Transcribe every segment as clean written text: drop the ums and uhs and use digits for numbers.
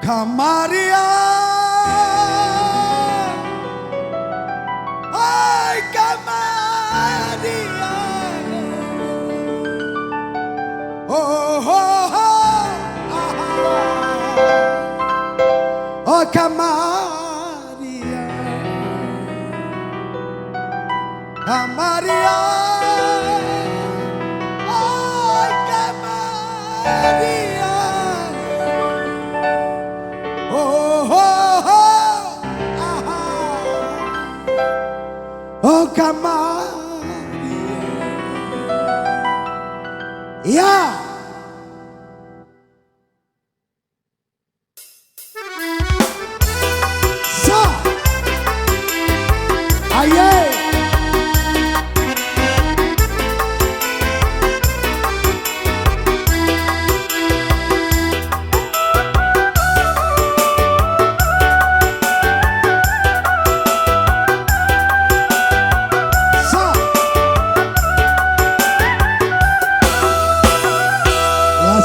Kamaria, ay Kamaria, oh oh oh, oh Kamaria, Kamaria, ay Kamaria. Oh Kamaria, ya. Sa, aye.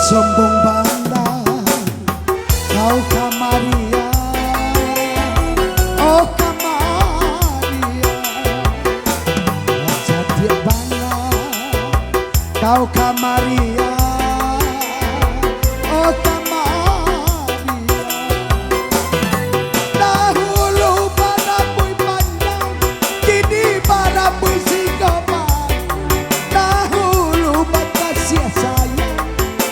Sombong pandang kau Kamaria, oh Kamaria, jadi bangga kau Kamaria, oh Kamaria. Dahulu barabui pandang, kini barabui singgapan. Dahulu batas sayang,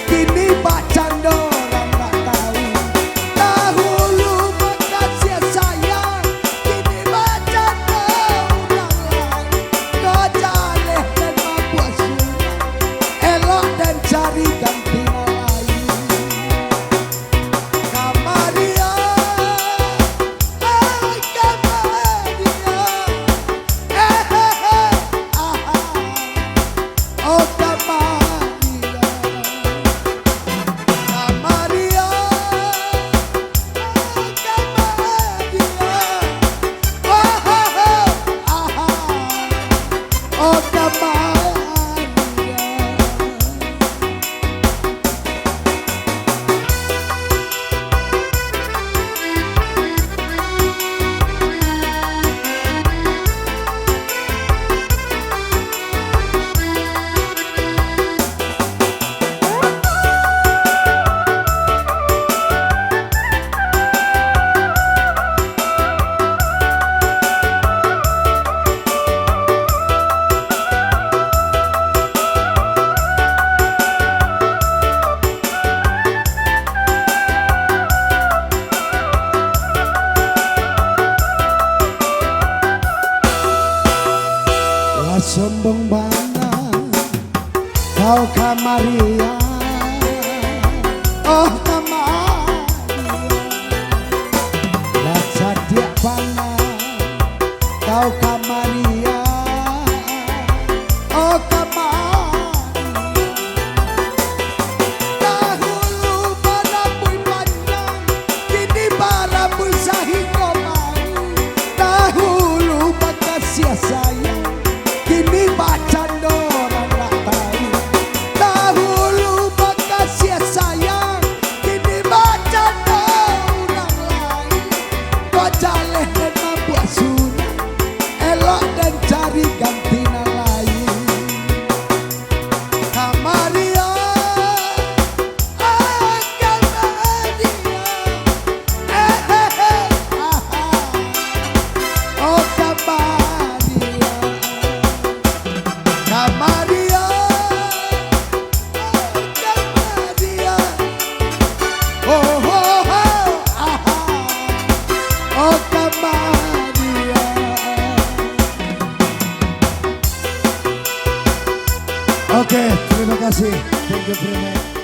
kini bacaan orang tak tahu. Dahulu makasih sayang, kini bacaan orang lain. Kau jaleh dan membuat surat, elok dan cari ganti lain. Kamaria, ay Kamaria, oh Kamaria. Sombong banget kau Kamaria, oh Kamaria. Baca dia banget kau Kamaria, oh Kamaria. Dahulu barabui pandang, kini barabui sahikoman. Dahulu makasih sayang, kini bacaan orang tak tahu. Dahulu makasih sayang, kini bacaan orang lain. Kau jaleh dan membuat surat, elok dan cari ganti lain. Kamaria, ah Kamaria, oh Kamaria. Kamaria, Kamaria, oh oh oh, oh Kamaria. Oke, terima kasih. Thank you very much.